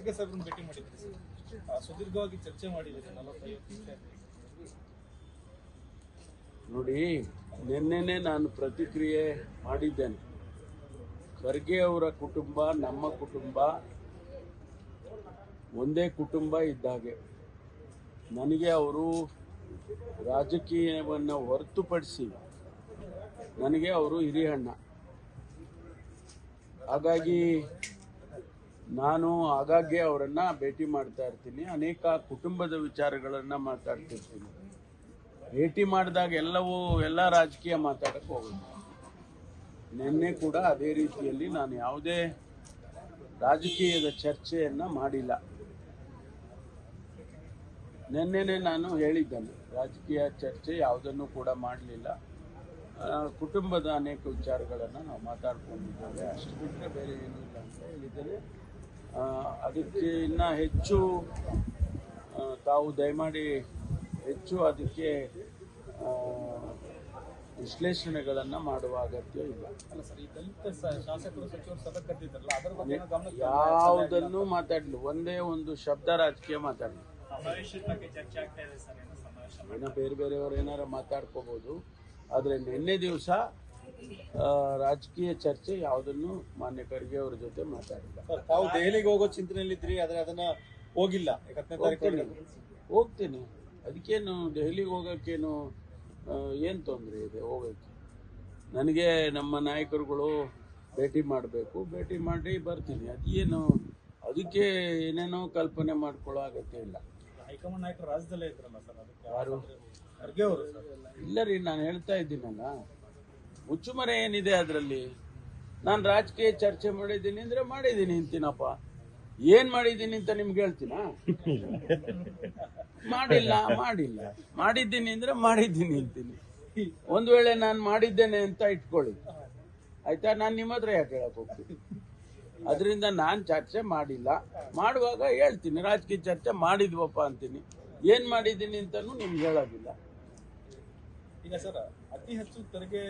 ಖರ್ಗೆ ಸಾಹೇಬ್ರನ್ನ ಭೇಟಿ ಮಾಡಿದ್ರಿ ಸರ್, ಸುದೀರ್ಘವಾಗಿ ಚರ್ಚೆ ಮಾಡಿದ್ದೀರಿ 45 ನಿಮಿಷ. ನೋಡಿ, ನಿನ್ನೆನೆ ನಾನು ಪ್ರತಿಕ್ರಿಯೆ ಮಾಡಿದ್ದೇನೆ. ಖರ್ಗೆ ಅವರ ಕುಟುಂಬ ನಮ್ಮ ಕುಟುಂಬ ಒಂದೇ ಕುಟುಂಬ ಇದ್ದಾಗೆ. ನನಗೆ ಅವರು ರಾಜಕೀಯವನ್ನು ಹೊರತುಪಡಿಸಿ ನನಗೆ ಅವರು ಹಿರಿಯಣ್ಣ. ಹಾಗಾಗಿ ನಾನು ಆಗಾಗ್ಗೆ ಅವರನ್ನು ಭೇಟಿ ಮಾಡ್ತಾ ಇರ್ತೀನಿ. ಅನೇಕ ಕುಟುಂಬದ ವಿಚಾರಗಳನ್ನು ಮಾತಾಡ್ತಿರ್ತೀನಿ. ಭೇಟಿ ಮಾಡಿದಾಗ ಎಲ್ಲ ರಾಜಕೀಯ ಮಾತಾಡಕ್ಕೆ ಹೋಗೋದು. ನಿನ್ನೆ ಕೂಡ ಅದೇ ರೀತಿಯಲ್ಲಿ ನಾನು ಯಾವುದೇ ರಾಜಕೀಯದ ಚರ್ಚೆಯನ್ನು ಮಾಡಿಲ್ಲ. ನಿನ್ನೆನೆ ನಾನು ಹೇಳಿದ್ದೇನೆ, ರಾಜಕೀಯ ಚರ್ಚೆ ಯಾವುದನ್ನು ಕೂಡ ಮಾಡಲಿಲ್ಲ. ಕುಟುಂಬದ ಅನೇಕ ವಿಚಾರಗಳನ್ನು ನಾವು ಮಾತಾಡ್ಕೊಂಡಿದ್ದೇವೆ, ಅಷ್ಟು ಬಿಟ್ಟರೆ ಬೇರೆ ಏನೂ ಇಲ್ಲ ಅಂತ ಹೇಳಿದ್ದೇನೆ. ಅದಕ್ಕೆ ಇನ್ನೂ ಹೆಚ್ಚು ತಾವು ದಯಮಾಡಿ ಹೆಚ್ಚು ಅದಕ್ಕೆ ವಿಶ್ಲೇಷಣೆಗಳನ್ನು ಮಾಡುವ ಅಗತ್ಯ ಇಲ್ಲ. ಅಲ್ಲ ಸರ್, ಈ ದಲಿತ ಶಾಸಕರು ಸಚಿವರು ಸಭೆ ಕರೆದಿದ್ದಾರಲ್ಲ, ಅದರ ಬಗ್ಗೆ ಗಮನ ಯಾವುದನ್ನು ಮಾತಾಡಲಿ, ಒಂದೇ ಒಂದು ಶಬ್ದ ರಾಜಕೀಯ ಮಾತಾಡಲಿ. ಚರ್ಚೆ ಆಗ್ತಾ ಇದೆ ಸರ್, ಇನ್ನು ಬೇರೆಯವರು ಏನಾರ ಮಾತಾಡ್ಕೋಬಹುದು, ಆದರೆ ನಿನ್ನೆ ದಿವಸ ರಾಜಕೀಯ ಚರ್ಚೆ ಯಾವುದನ್ನು ಮಾನ್ಯ ಖರ್ಗೆ ಅವರ ಜೊತೆ ಮಾತಾಡಿಲ್ಲ. ತಾವು ದೆಹಲಿಗೆ ಹೋಗೋ ಚಿಂತನೆಯಲ್ಲಿದ್ರಿ, ಆದರೆ ಅದನ್ನ ಹೋಗಿಲ್ಲ. 17ನೇ ತಾರೀಕು ಹೋಗ್ತೀನಿ. ಅದಕ್ಕೇನು ದೆಹಲಿಗೆ ಹೋಗೋಕ್ಕೇನು ಏನು ತೊಂದರೆ ಇದೆ? ಹೋಗೋಕ್ಕೆ ನನಗೆ ನಮ್ಮ ನಾಯಕರುಗಳು ಭೇಟಿ ಮಾಡಬೇಕು, ಭೇಟಿ ಮಾಡಿ ಬರ್ತೀನಿ. ಅದೇನು ಅದಕ್ಕೆ ಏನೇನೋ ಕಲ್ಪನೆ ಮಾಡ್ಕೊಳ್ಳೋ ಅಗತ್ಯ ಇಲ್ಲ. ಹೈಕಮಾಂಡ್ ನಾಯಕರು ರಾಜ್ಯದಲ್ಲೇ ಇದ್ರಲ್ಲ ಸರ್, ಅದಕ್ಕೆ ಯಾರು? ಖರ್ಗೆ ಅವರು. ಇಲ್ಲ ರೀ, ನಾನು ಹೇಳ್ತಾ ಇದ್ದೀನಲ್ಲ, ಮುಚ್ಚುಮರೆ ಏನಿದೆ ಅದರಲ್ಲಿ? ನಾನು ರಾಜಕೀಯ ಚರ್ಚೆ ಮಾಡಿದ್ದೀನಿ ಅಂದರೆ ಮಾಡಿದ್ದೀನಿ ಅಂತೀನಪ್ಪ. ಏನು ಮಾಡಿದ್ದೀನಿ ಅಂತ ನಿಮ್ಗೆ ಹೇಳ್ತೀನಾ? ಮಾಡಿಲ್ಲ ಮಾಡಿದ್ದೀನಿ ಅಂದರೆ ಮಾಡಿದ್ದೀನಿ ಅಂತೀನಿ. ಒಂದು ವೇಳೆ ನಾನು ಮಾಡಿದ್ದೇನೆ ಅಂತ ಇಟ್ಕೊಳ್ಳಿ, ಆಯ್ತಾ? ನಾನು ನಿಮ್ಮ ಹತ್ರ ಯಾಕೆ ಹೇಳಕ್ ಹೋಗ್ತೀನಿ? ಅದರಿಂದ ನಾನು ಚರ್ಚೆ ಮಾಡಿಲ್ಲ. ಮಾಡುವಾಗ ಹೇಳ್ತೀನಿ, ರಾಜಕೀಯ ಚರ್ಚೆ ಮಾಡಿದ್ವಪ್ಪ ಅಂತೀನಿ. ಏನು ಮಾಡಿದ್ದೀನಿ ಅಂತಲೂ ನಿಮ್ಗೆ ಹೇಳೋದಿಲ್ಲ. ಈಗ ಸರ್, ಅತಿ ಹೆಚ್ಚು ತೆರಿಗೆ